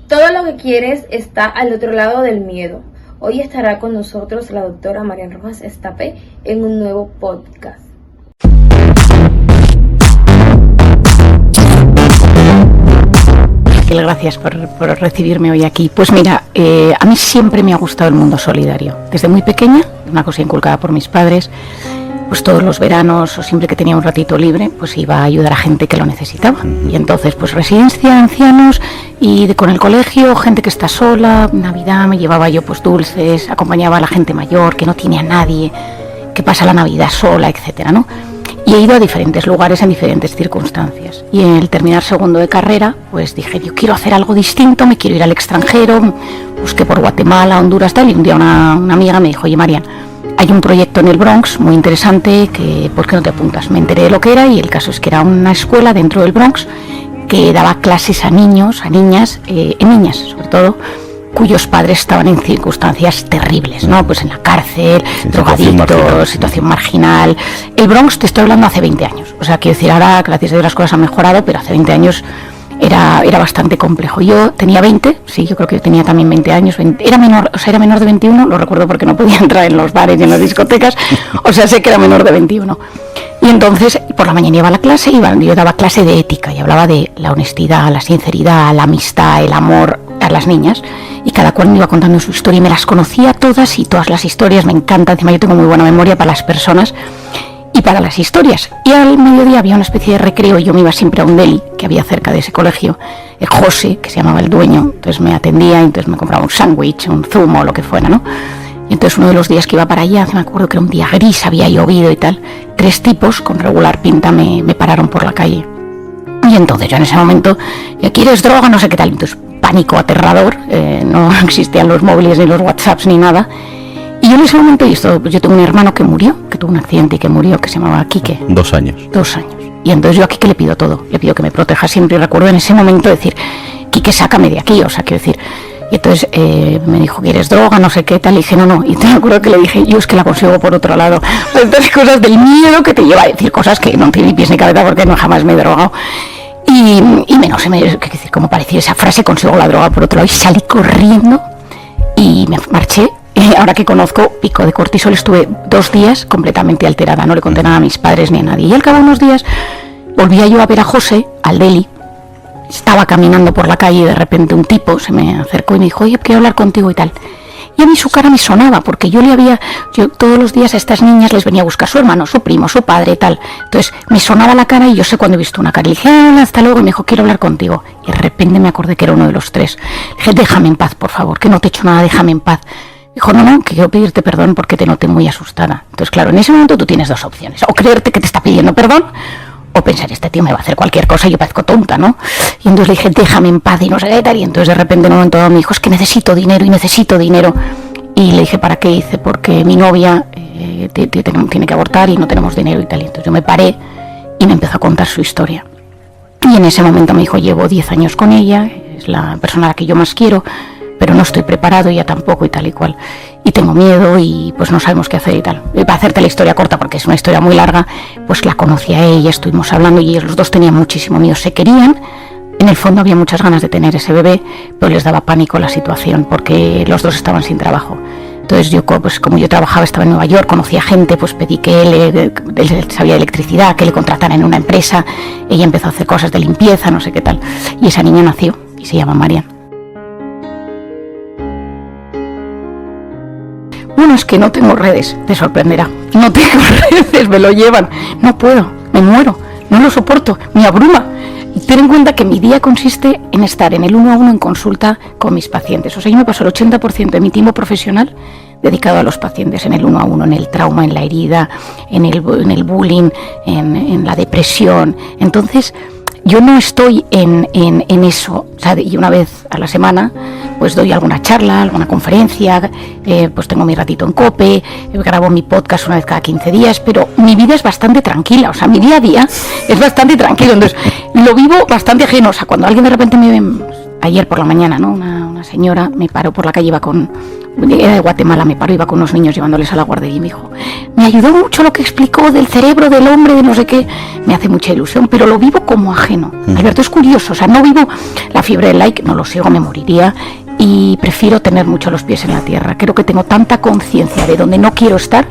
Todo lo que quieres está al otro lado del miedo. Hoy estará con nosotros la doctora Marian Rojas Estapé en un nuevo podcast. Gracias por recibirme hoy aquí. Pues mira, a mí siempre me ha gustado el mundo solidario. Desde muy pequeña, una cosa inculcada por mis padres, pues todos los veranos o siempre que tenía un ratito libre, pues iba a ayudar a gente que lo necesitaba. Y entonces, pues residencia, ancianos y con el colegio, gente que está sola, Navidad me llevaba yo pues dulces, acompañaba a la gente mayor que no tiene a nadie, que pasa la Navidad sola, etcétera, ¿no? Y he ido a diferentes lugares en diferentes circunstancias. Y al terminar segundo de carrera, pues dije, yo quiero hacer algo distinto, me quiero ir al extranjero, busqué por Guatemala, Honduras, tal, y un día una amiga me dijo, oye Marian, hay un proyecto en el Bronx muy interesante, que ¿por qué no te apuntas? Me enteré de lo que era y el caso es que era una escuela dentro del Bronx que daba clases a niños, a niñas, niñas sobre todo, cuyos padres estaban en circunstancias terribles, ¿no? Pues en la cárcel, drogadictos, situación marginal. El Bronx, te estoy hablando hace 20 años. O sea, quiero decir, ahora, gracias a Dios, las cosas han mejorado, pero hace 20 años era bastante complejo. Yo tenía 20, sí, yo creo que yo tenía también 20 años, era menor de 21, lo recuerdo porque no podía entrar en los bares y en las discotecas, o sea, sé que era menor de 21. Y entonces, por la mañana iba a la clase, yo daba clase de ética y hablaba de la honestidad, la sinceridad, la amistad, el amor a las niñas, y cada cual me iba contando su historia y me las conocía todas y todas las historias me encantan. Encima yo tengo muy buena memoria para las personas y para las historias. Y al mediodía había una especie de recreo y yo me iba siempre a un deli que había cerca de ese colegio, José, que se llamaba el dueño, entonces me atendía y entonces me compraba un sándwich, un zumo, lo que fuera, ¿no? Y entonces uno de los días que iba para allá, me acuerdo que era un día gris, había llovido y tal, 3 tipos con regular pinta me pararon por la calle. Y entonces yo en ese momento, ¿quieres droga? No sé qué tal. Entonces pánico aterrador, no existían los móviles ni los WhatsApps ni nada. Y yo en ese momento, pues yo tengo un hermano que murió, que tuvo un accidente y que murió, que se llamaba Quique. 2 años. 2 años. Y entonces yo a Quique le pido todo, le pido que me proteja siempre y recuerdo en ese momento decir, Quique, sácame de aquí, o sea, quiero decir. Y entonces me dijo, ¿quieres droga? No sé qué tal. Y dije, no. Y entonces me acuerdo que le dije, yo es que la consigo por otro lado. Entonces cosas del miedo que te lleva a decir cosas que no tienen ni pies ni cabeza porque no jamás me he drogado. Y menos, como parecía esa frase, consigo la droga por otro lado. Y salí corriendo y me marché. Ahora que conozco pico de cortisol, estuve 2 días completamente alterada. No le conté nada a mis padres ni a nadie. Y al cabo de unos días volvía yo a ver a José, al deli. Estaba caminando por la calle y de repente un tipo se me acercó y me dijo, oye, quiero hablar contigo y tal. Y a mí su cara me sonaba, porque yo todos los días a estas niñas les venía a buscar su hermano, su primo, su padre y tal. Entonces me sonaba la cara y yo sé cuando he visto una cara. Le dije, hola, hasta luego, y me dijo, quiero hablar contigo. Y de repente me acordé que era uno de los 3. Le dije, déjame en paz, por favor, que no te he hecho nada, déjame en paz. Dijo, no, que quiero pedirte perdón porque te noté muy asustada. Entonces, claro, en ese momento tú tienes 2 opciones. O creerte que te está pidiendo perdón, o pensar, este tío me va a hacer cualquier cosa y yo parezco tonta, ¿no? Y entonces le dije, déjame en paz y no sé qué tal. Y entonces de repente en un momento dado me dijo, es que necesito dinero. Y le dije, ¿para qué? Dice, porque mi novia tiene que abortar y no tenemos dinero y tal. Y entonces yo me paré y me empezó a contar su historia. Y en ese momento me dijo, llevo 10 años con ella, es la persona a la que yo más quiero, pero no estoy preparado, ella tampoco y tal y cual. Y tengo miedo y pues no sabemos qué hacer y tal. Y para hacerte la historia corta, porque es una historia muy larga, pues la conocí a ella, estuvimos hablando y ellos los 2 tenían muchísimo miedo, se querían. En el fondo había muchas ganas de tener ese bebé, pero les daba pánico la situación porque los 2 estaban sin trabajo. Entonces yo, pues como yo trabajaba, estaba en Nueva York, conocía gente, pues pedí que él sabía de electricidad, que le contrataran en una empresa. Ella empezó a hacer cosas de limpieza, no sé qué tal. Y esa niña nació y se llama Marian. Bueno, es que no tengo redes, te sorprenderá. No tengo redes, me lo llevan. No puedo, me muero, no lo soporto, me abruma. Y ten en cuenta que mi día consiste en estar en el 1 a 1 en consulta con mis pacientes. O sea, yo me paso el 80% de mi tiempo profesional dedicado a los pacientes, en el 1 a 1, en el trauma, en la herida, en el bullying, en la depresión. Entonces, yo no estoy en eso, o sea, y una vez a la semana pues doy alguna charla, alguna conferencia, pues tengo mi ratito en COPE, grabo mi podcast una vez cada 15 días, pero mi vida es bastante tranquila, o sea, mi día a día es bastante tranquilo, entonces lo vivo bastante ajeno. O sea, cuando alguien de repente me ve, ayer por la mañana, ¿no? Una una señora me paró por la calle, era de Guatemala, iba con unos niños llevándoles a la guardería y me dijo, me ayudó mucho lo que explicó del cerebro del hombre, de no sé qué, me hace mucha ilusión, pero lo vivo como ajeno. Alberto, es curioso, o sea, no vivo la fiebre del like, no lo sigo, me moriría, y prefiero tener mucho los pies en la tierra. Creo que tengo tanta conciencia de donde no quiero estar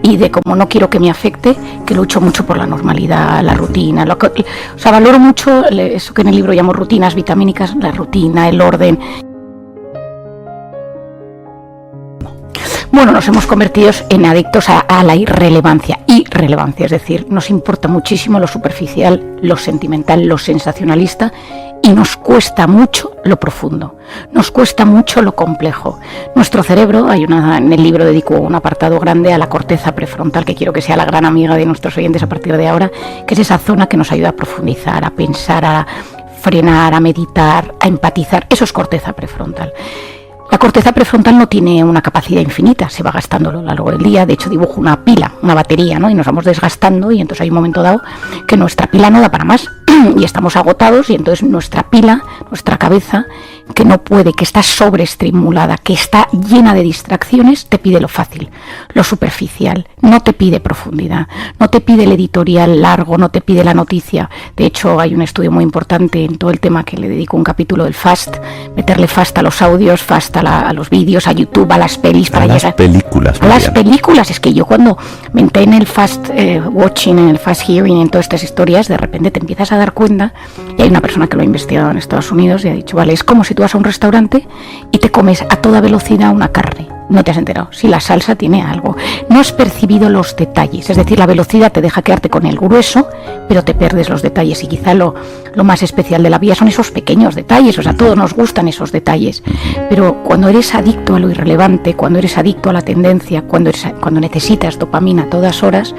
y de cómo no quiero que me afecte, que lucho mucho por la normalidad, la rutina. O sea, valoro mucho eso que en el libro llamo rutinas vitamínicas, la rutina, el orden. Bueno, nos hemos convertido en adictos a la irrelevancia, es decir, nos importa muchísimo lo superficial, lo sentimental, lo sensacionalista, y nos cuesta mucho lo profundo, nos cuesta mucho lo complejo. Nuestro cerebro, en el libro dedico un apartado grande a la corteza prefrontal, que quiero que sea la gran amiga de nuestros oyentes a partir de ahora, que es esa zona que nos ayuda a profundizar, a pensar, a frenar, a meditar, a empatizar. Eso es corteza prefrontal. La corteza prefrontal no tiene una capacidad infinita, se va gastando a lo largo del día. De hecho, dibujo una pila, una batería, ¿no? Y nos vamos desgastando, y entonces hay un momento dado que nuestra pila no da para más y estamos agotados, y entonces nuestra pila, nuestra cabeza, que no puede, que está sobreestimulada, que está llena de distracciones, te pide lo fácil, lo superficial, no te pide profundidad, no te pide el editorial largo, no te pide la noticia. De hecho, hay un estudio muy importante en todo el tema que le dedico un capítulo del fast, meterle fast a los audios, fast a los vídeos, a YouTube, a las pelis, para llegar las películas. A las películas. Es que yo cuando me entré en el fast watching, en el fast hearing, en todas estas historias, de repente te empiezas a dar cuenta, y hay una persona que lo ha investigado en Estados Unidos y ha dicho, vale, es como si tú vas a un restaurante y te comes a toda velocidad una carne. No te has enterado si la salsa tiene algo. No has percibido los detalles. Es decir, la velocidad te deja quedarte con el grueso, pero te pierdes los detalles. Y quizá lo más especial de la vida son esos pequeños detalles. O sea, a todos nos gustan esos detalles. Pero cuando eres adicto a lo irrelevante, cuando eres adicto a la tendencia, cuando necesitas dopamina a todas horas,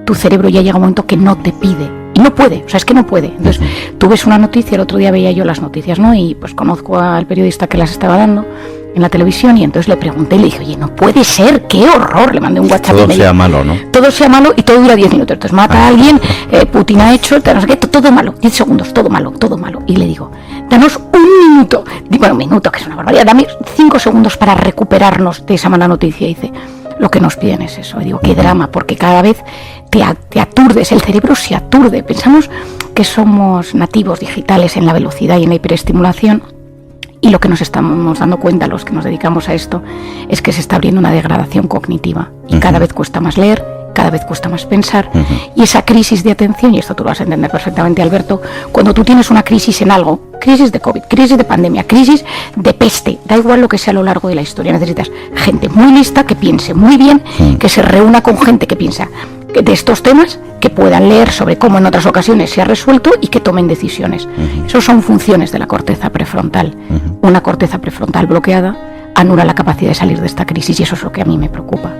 tu cerebro ya llega a un momento que no te pide. Y no puede, o sea, es que no puede. Entonces, tú ves una noticia, el otro día veía yo las noticias, ¿no? Y pues conozco al periodista que las estaba dando en la televisión, y entonces le pregunté, le dije, oye, no puede ser, qué horror. Le mandé un WhatsApp. Todo sea malo, ¿no? Todo sea malo, y todo dura 10 minutos. Entonces mata a alguien, Putin ha hecho, no sé qué, todo malo, 10 segundos, todo malo, todo malo. Y le digo, danos un minuto, bueno, un minuto, que es una barbaridad, dame 5 segundos para recuperarnos de esa mala noticia. Y dice, lo que nos piden es eso. Y digo, qué drama, porque cada vez te aturdes, el cerebro se aturde. Pensamos que somos nativos digitales en la velocidad y en la hiperestimulación, y lo que nos estamos dando cuenta, los que nos dedicamos a esto, es que se está abriendo una degradación cognitiva, y cada vez cuesta más leer, cada vez cuesta más pensar, y esa crisis de atención, y esto tú lo vas a entender perfectamente, Alberto, cuando tú tienes una crisis en algo, crisis de COVID, crisis de pandemia, crisis de peste, da igual lo que sea a lo largo de la historia, necesitas gente muy lista, que piense muy bien, que se reúna con gente que piensa de estos temas, que puedan leer sobre cómo en otras ocasiones se ha resuelto, y que tomen decisiones. Esas son funciones de la corteza prefrontal. Una corteza prefrontal bloqueada anula la capacidad de salir de esta crisis, y eso es lo que a mí me preocupa.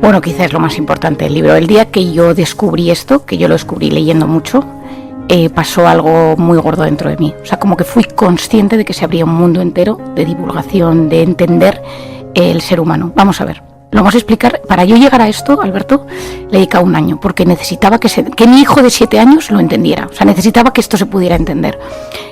Bueno, quizás es lo más importante del libro. El día que yo descubrí esto, que yo lo descubrí leyendo mucho, pasó algo muy gordo dentro de mí. O sea, como que fui consciente de que se abría un mundo entero de divulgación, de entender el ser humano. Vamos a ver, lo vamos a explicar. Para yo llegar a esto, Alberto, le dediqué 1 año, porque necesitaba que mi hijo de 7 años lo entendiera. O sea, necesitaba que esto se pudiera entender.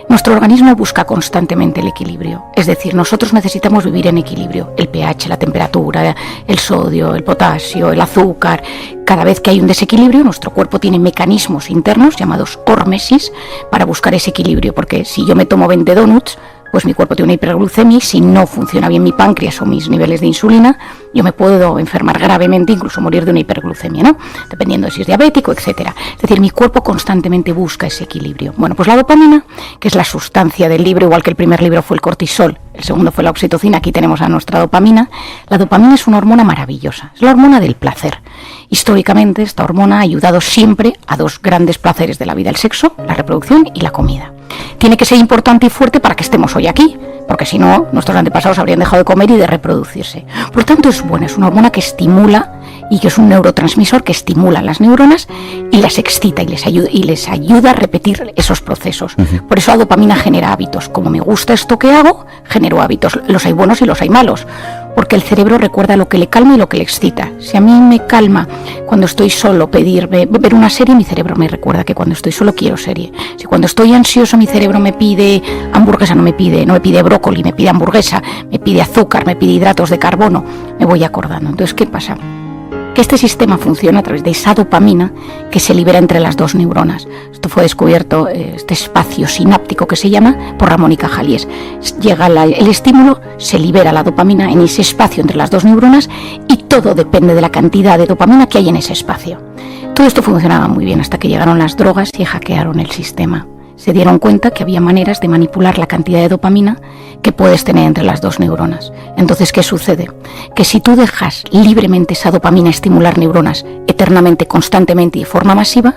Nuestro organismo busca constantemente el equilibrio. Es decir, nosotros necesitamos vivir en equilibrio. El pH, la temperatura, el sodio, el potasio, el azúcar. Cada vez que hay un desequilibrio, nuestro cuerpo tiene mecanismos internos llamados hormesis para buscar ese equilibrio. Porque si yo me tomo 20 donuts, pues mi cuerpo tiene una hiperglucemia, y si no funciona bien mi páncreas o mis niveles de insulina, yo me puedo enfermar gravemente, incluso morir de una hiperglucemia, ¿no? Dependiendo de si es diabético, etcétera. Es decir, mi cuerpo constantemente busca ese equilibrio. Bueno, pues la dopamina, que es la sustancia del libro, igual que el primer libro fue el cortisol, el segundo fue la oxitocina, aquí tenemos a nuestra dopamina. La dopamina es una hormona maravillosa, es la hormona del placer. Históricamente, esta hormona ha ayudado siempre a 2 grandes placeres de la vida: el sexo, la reproducción y la comida. Tiene que ser importante y fuerte para que estemos hoy aquí, porque si no, nuestros antepasados habrían dejado de comer y de reproducirse. Por lo tanto, es buena, es una hormona que estimula, y que es un neurotransmisor que estimula las neuronas y las excita, y les ayuda a repetir esos procesos. Por eso la dopamina genera hábitos. Como me gusta esto que hago, genero hábitos. Los hay buenos y los hay malos. porque el cerebro recuerda lo que le calma y lo que le excita. Si a mí me calma cuando estoy solo ver una serie, mi cerebro me recuerda que cuando estoy solo quiero serie. Si cuando estoy ansioso mi cerebro me pide hamburguesa, no me pide brócoli, me pide hamburguesa, me pide azúcar, me pide hidratos de carbono, me voy acordando. Entonces, ¿qué pasa? Que este sistema funciona a través de esa dopamina que se libera entre las dos neuronas. Esto fue descubierto, este espacio sináptico que se llama, por Ramón y Cajalies. Llega el estímulo, se libera la dopamina en ese espacio entre las dos neuronas y todo depende de la cantidad de dopamina que hay en ese espacio. Todo esto funcionaba muy bien hasta que llegaron las drogas y hackearon el sistema. Se dieron cuenta que había maneras de manipular la cantidad de dopamina que puedes tener entre las dos neuronas. Entonces, ¿qué sucede? Que si tú dejas libremente esa dopamina estimular neuronas eternamente, constantemente y de forma masiva,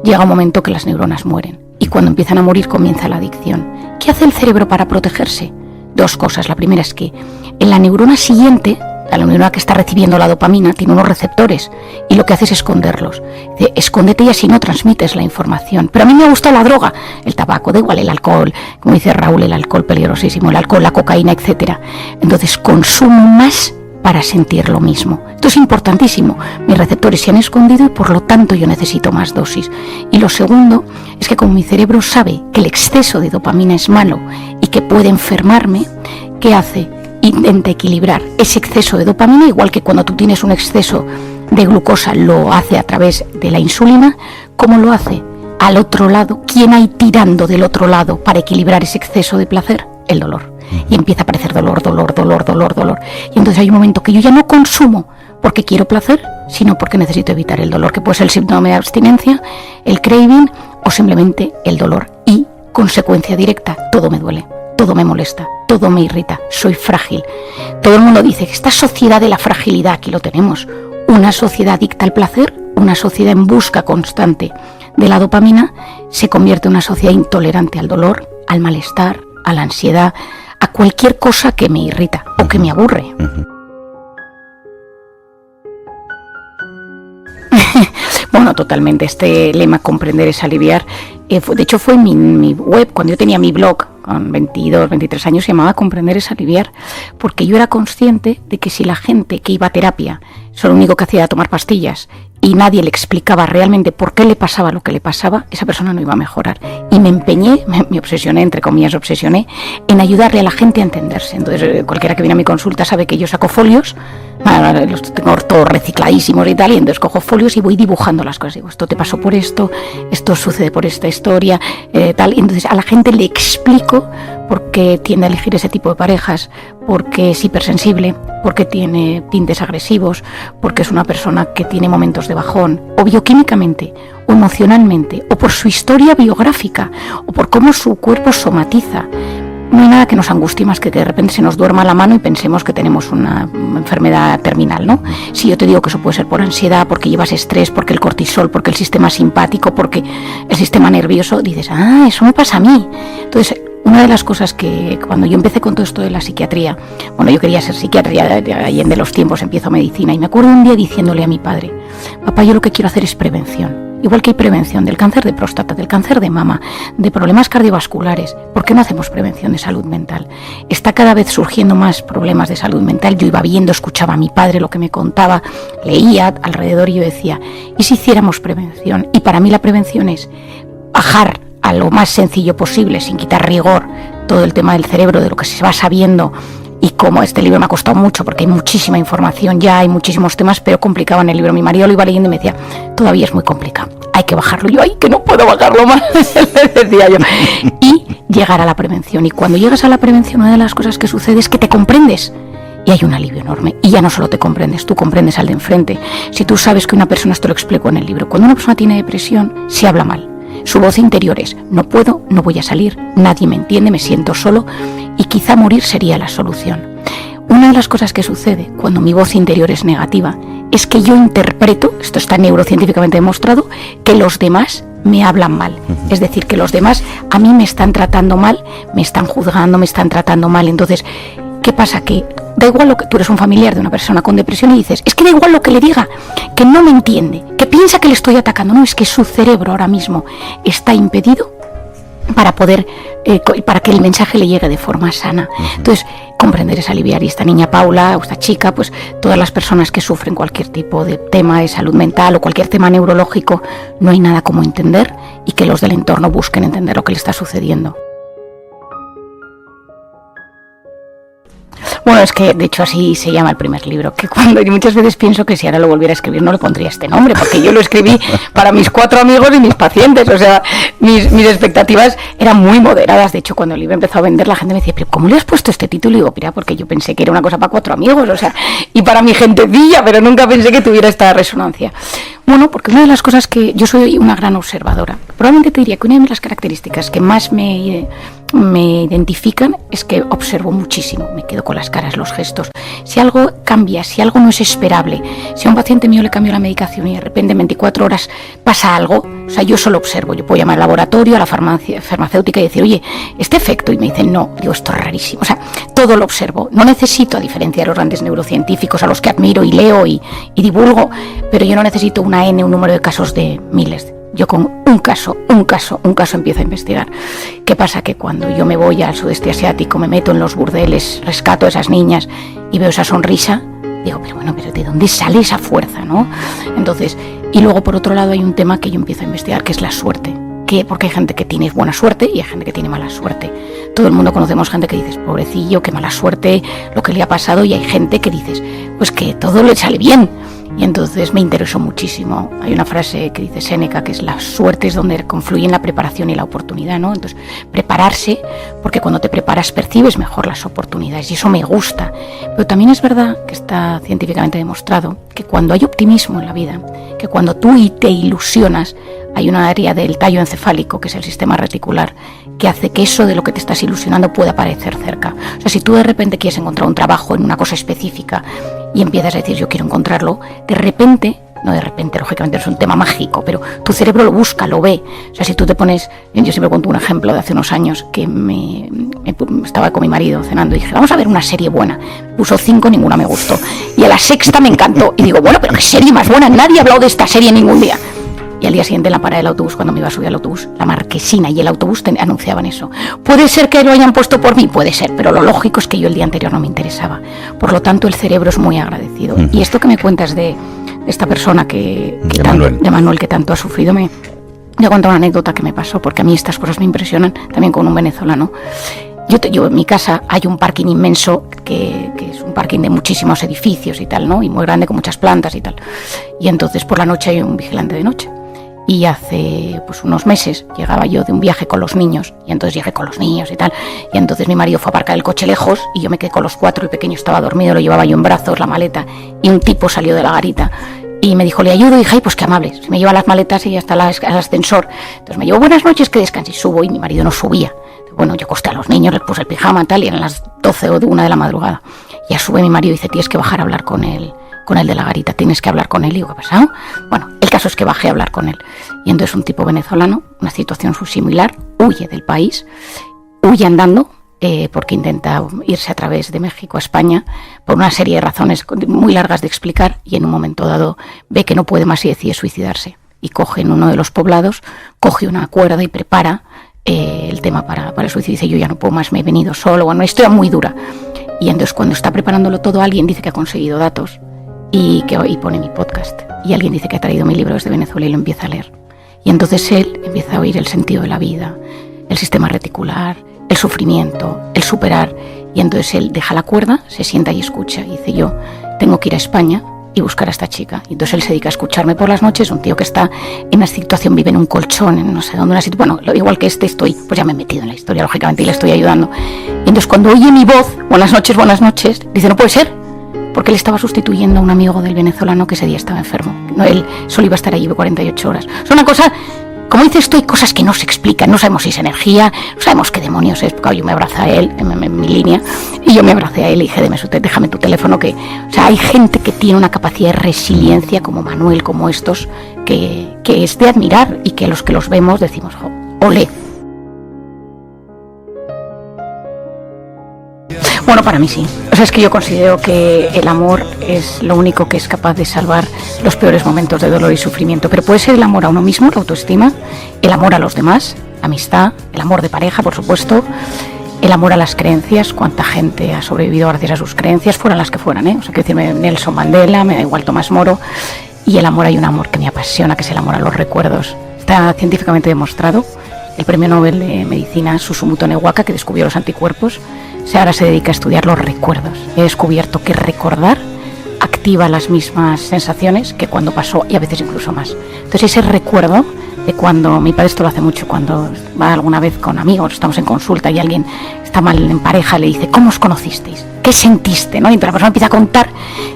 llega un momento que las neuronas mueren. Y cuando empiezan a morir comienza la adicción. ¿Qué hace el cerebro para protegerse? Dos cosas. La primera es que en la neurona siguiente, la neurona que está recibiendo la dopamina tiene unos receptores y lo que hace es esconderlos. Dice, escóndete y así no transmites la información. Pero a mí me gusta la droga, el tabaco, da igual, el alcohol, como dice Raúl, el alcohol peligrosísimo, el alcohol, la cocaína, etcétera. Entonces consumo más para sentir lo mismo. Esto es importantísimo. Mis receptores se han escondido y por lo tanto yo necesito más dosis. Y lo segundo es que como mi cerebro sabe que el exceso de dopamina es malo y que puede enfermarme, ¿qué hace? Intenta equilibrar ese exceso de dopamina, igual que cuando tú tienes un exceso de glucosa lo hace a través de la insulina. ¿Cómo lo hace? Al otro lado, ¿quién hay tirando del otro lado para equilibrar ese exceso de placer? El dolor. Y empieza a aparecer dolor. Y entonces hay un momento que yo ya no consumo porque quiero placer, sino porque necesito evitar el dolor, que puede ser el síntoma de abstinencia, el craving o simplemente el dolor. Y consecuencia directa, todo me duele. Todo me molesta, todo me irrita, soy frágil. Todo el mundo dice que esta sociedad de la fragilidad, aquí lo tenemos, una sociedad adicta al placer, una sociedad en busca constante de la dopamina, se convierte en una sociedad intolerante al dolor, al malestar, a la ansiedad, a cualquier cosa que me irrita o que me aburre. Bueno, totalmente, este lema comprender es aliviar, de hecho fue mi web, cuando yo tenía mi blog, con 22, 23 años, se llamaba Comprender es aliviar, porque yo era consciente de que si la gente que iba a terapia, lo único que hacía era tomar pastillas, y nadie le explicaba realmente por qué le pasaba lo que le pasaba, esa persona no iba a mejorar. Y me empeñé, me obsesioné, entre comillas, en ayudarle a la gente a entenderse. Entonces, cualquiera que viene a mi consulta sabe que yo saco folios, los tengo todos recicladísimos y tal, y entonces cojo folios y voy dibujando las cosas. Digo, esto te pasó por esto sucede por esta historia, tal. Y entonces a la gente le explico por qué tiende a elegir ese tipo de parejas, porque es hipersensible, porque tiene tintes agresivos, porque es una persona que tiene momentos de bajón, o bioquímicamente, o emocionalmente, o por su historia biográfica, o por cómo su cuerpo somatiza. No hay nada que nos angustie más que de repente se nos duerma la mano y pensemos que tenemos una enfermedad terminal, ¿no? Si yo te digo que eso puede ser por ansiedad, porque llevas estrés, porque el cortisol, porque el sistema simpático, porque el sistema nervioso, dices, eso me pasa a mí. Entonces, una de las cosas que cuando yo empecé con todo esto de la psiquiatría, bueno, yo quería ser psiquiatra, y en de los tiempos empiezo medicina, y me acuerdo un día diciéndole a mi padre, papá, yo lo que quiero hacer es prevención. Igual que hay prevención del cáncer de próstata, del cáncer de mama, de problemas cardiovasculares, ¿por qué no hacemos prevención de salud mental? Está cada vez surgiendo más problemas de salud mental. Yo iba viendo, escuchaba a mi padre lo que me contaba, leía alrededor y yo decía, ¿y si hiciéramos prevención? Y para mí la prevención es bajar a lo más sencillo posible, sin quitar rigor, todo el tema del cerebro, de lo que se va sabiendo. Y como este libro me ha costado mucho, porque hay muchísima información ya, hay muchísimos temas, pero complicado en el libro. Mi marido lo iba leyendo y me decía, todavía es muy complicado, hay que bajarlo. Yo, que no puedo bajarlo más, le decía yo. Y llegar a la prevención. Y cuando llegas a la prevención, una de las cosas que sucede es que te comprendes. Y hay un alivio enorme. Y ya no solo te comprendes, tú comprendes al de enfrente. Si tú sabes que una persona, esto lo explico en el libro, cuando una persona tiene depresión, se habla mal. Su voz interior es, no puedo, no voy a salir, nadie me entiende, me siento solo, y quizá morir sería la solución. Una de las cosas que sucede cuando mi voz interior es negativa es que yo interpreto, esto está neurocientíficamente demostrado, que los demás me hablan mal. Es decir, que los demás a mí me están tratando mal, me están juzgando, me están tratando mal. Entonces, ¿qué pasa? Que da igual lo que tú eres un familiar de una persona con depresión y dices, es que da igual lo que le diga, que no me entiende, que piensa que le estoy atacando. No, es que su cerebro ahora mismo está impedido para poder, para que el mensaje le llegue de forma sana. Entonces, comprender es aliviar. Y esta niña Paula, o esta chica, pues todas las personas que sufren cualquier tipo de tema de salud mental o cualquier tema neurológico, no hay nada como entender, y que los del entorno busquen entender lo que le está sucediendo. Bueno, es que de hecho así se llama el primer libro, que cuando yo muchas veces pienso que si ahora lo volviera a escribir no le pondría este nombre, porque yo lo escribí para mis 4 amigos y mis pacientes, o sea, mis expectativas eran muy moderadas. De hecho, cuando el libro empezó a vender, la gente me decía, pero ¿cómo le has puesto este título? Y digo, mira, porque yo pensé que era una cosa para 4 amigos, o sea, y para mi gentecilla, pero nunca pensé que tuviera esta resonancia. Bueno, porque una de las cosas que yo soy una gran observadora, probablemente te diría que una de las características que más me identifican es que observo muchísimo, me quedo con las caras, los gestos. Si algo cambia, si algo no es esperable, si a un paciente mío le cambio la medicación y de repente en 24 horas pasa algo, o sea, yo solo observo. Yo puedo llamar al laboratorio, a la farmacéutica y decir, oye, este efecto, y me dicen, no, digo, esto es rarísimo. O sea, todo lo observo. No necesito, a diferencia de los grandes neurocientíficos a los que admiro y leo y divulgo, pero yo no necesito un número de casos de miles. Yo con un caso empiezo a investigar. ¿Qué pasa? Que cuando yo me voy al sudeste asiático, me meto en los burdeles, rescato a esas niñas y veo esa sonrisa, digo, pero bueno, pero ¿de dónde sale esa fuerza, no? Entonces, y luego por otro lado hay un tema que yo empiezo a investigar, que es la suerte. Porque hay gente que tiene buena suerte y hay gente que tiene mala suerte. Todo el mundo conocemos gente que dices, pobrecillo, qué mala suerte, lo que le ha pasado, y hay gente que dices, pues que todo le sale bien. Y entonces me interesó muchísimo. Hay una frase que dice Séneca, que es la suerte es donde confluyen la preparación y la oportunidad, ¿no? Entonces, prepararse, porque cuando te preparas percibes mejor las oportunidades, y eso me gusta. Pero también es verdad, que está científicamente demostrado, que cuando hay optimismo en la vida, que cuando tú te ilusionas, hay una área del tallo encefálico, que es el sistema reticular, que hace que eso de lo que te estás ilusionando pueda aparecer cerca. O sea, si tú de repente quieres encontrar un trabajo en una cosa específica y empiezas a decir, yo quiero encontrarlo, lógicamente no es un tema mágico, pero tu cerebro lo busca, lo ve. O sea, si tú te pones, yo siempre cuento un ejemplo de hace unos años, que estaba con mi marido cenando y dije, vamos a ver una serie buena. Puso 5, ninguna me gustó. Y a la 6ª me encantó. Y digo, bueno, pero qué serie más buena, nadie ha hablado de esta serie ningún día. Y al día siguiente en la parada del autobús, cuando me iba a subir al autobús, la marquesina y el autobús anunciaban eso. Puede ser que lo hayan puesto por mí, puede ser, pero lo lógico es que yo el día anterior no me interesaba. Por lo tanto, el cerebro es muy agradecido. Y esto que me cuentas de esta persona de Manuel, que tanto ha sufrido, me voy a contar una anécdota que me pasó, porque a mí estas cosas me impresionan, también con un venezolano. Yo en mi casa hay un parking inmenso que es un parking de muchísimos edificios y tal, ¿no? Y muy grande, con muchas plantas y tal. Y entonces por la noche hay un vigilante de noche. Y hace pues unos meses llegaba yo de un viaje con los niños, y entonces llegué con los niños y tal, y entonces mi marido fue a aparcar el coche lejos y yo me quedé con los 4, el pequeño estaba dormido, lo llevaba yo en brazos, la maleta, y un tipo salió de la garita y me dijo, le ayudo, hija, y pues qué amable, se me lleva las maletas y hasta el ascensor. Entonces me llevo, buenas noches, que descanse, y subo, y mi marido no subía. Bueno, yo acosté a los niños, les puse el pijama y tal, y eran las 12 o 1 de la madrugada. Ya sube mi marido y dice, tienes que bajar a hablar con el de la garita, tienes que hablar con él. Y digo, ¿qué ha pasado? Bueno, el caso es que bajé a hablar con él. Y entonces un tipo venezolano, una situación similar, huye del país, huye andando, porque intenta irse a través de México a España, por una serie de razones muy largas de explicar, y en un momento dado ve que no puede más y decide suicidarse. Y coge en uno de los poblados, coge una cuerda y prepara el tema para el suicidio. Dice, yo ya no puedo más, me he venido solo, bueno, una historia muy dura. Y entonces cuando está preparándolo todo, alguien dice que ha conseguido datos y pone mi podcast, y alguien dice que ha traído mi libro desde Venezuela, y lo empieza a leer. Y entonces él empieza a oír el sentido de la vida, el sistema reticular, el sufrimiento, el superar, y entonces él deja la cuerda, se sienta y escucha, y dice, yo tengo que ir a España y buscar a esta chica. Y entonces él se dedica a escucharme por las noches, un tío que está en una situación, vive en un colchón, en no sé dónde, bueno, igual que pues ya me he metido en la historia, lógicamente, y le estoy ayudando. Y entonces cuando oye mi voz, buenas noches, dice, no puede ser, porque él estaba sustituyendo a un amigo del venezolano que ese día estaba enfermo. No, él solo iba a estar allí 48 horas. Es una cosa, como dices tú, hay cosas que no se explican, no sabemos si es energía, no sabemos qué demonios es. Yo me abracé a él en mi línea, y yo me abracé a él y dije, déjame tu teléfono, o sea, hay gente que tiene una capacidad de resiliencia como Manuel, como estos, que es de admirar, y que los vemos decimos, olé. Bueno, para mí sí. O sea, es que yo considero que el amor es lo único que es capaz de salvar los peores momentos de dolor y sufrimiento. Pero puede ser el amor a uno mismo, la autoestima, el amor a los demás, la amistad, el amor de pareja, por supuesto, el amor a las creencias. Cuánta gente ha sobrevivido gracias a sus creencias, fueran las que fueran, ¿eh? O sea, quiero decirme Nelson Mandela, me da igual Tomás Moro. Y el amor, hay un amor que me apasiona, que es el amor a los recuerdos. Está científicamente demostrado. El premio Nobel de Medicina Susumu Tonewaka, que descubrió los anticuerpos, ahora se dedica a estudiar los recuerdos. He descubierto que recordar activa las mismas sensaciones que cuando pasó, y a veces incluso más. Entonces ese recuerdo de cuando, mi padre esto lo hace mucho, cuando va alguna vez con amigos, estamos en consulta y alguien está mal en pareja, le dice, ¿cómo os conocisteis? ¿Qué sentiste? ¿No? Y entonces la persona empieza a contar,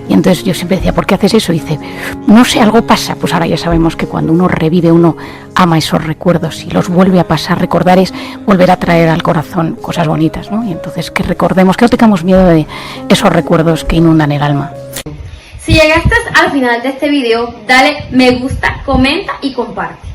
y entonces yo siempre decía, ¿por qué haces eso? Y dice, no sé, algo pasa. Pues ahora ya sabemos que cuando uno revive, uno ama esos recuerdos y los vuelve a pasar. Recordar es volver a traer al corazón cosas bonitas, ¿no? Y entonces que recordemos, que no tengamos miedo de esos recuerdos que inundan el alma. Si llegaste al final de este video, dale me gusta, comenta y comparte.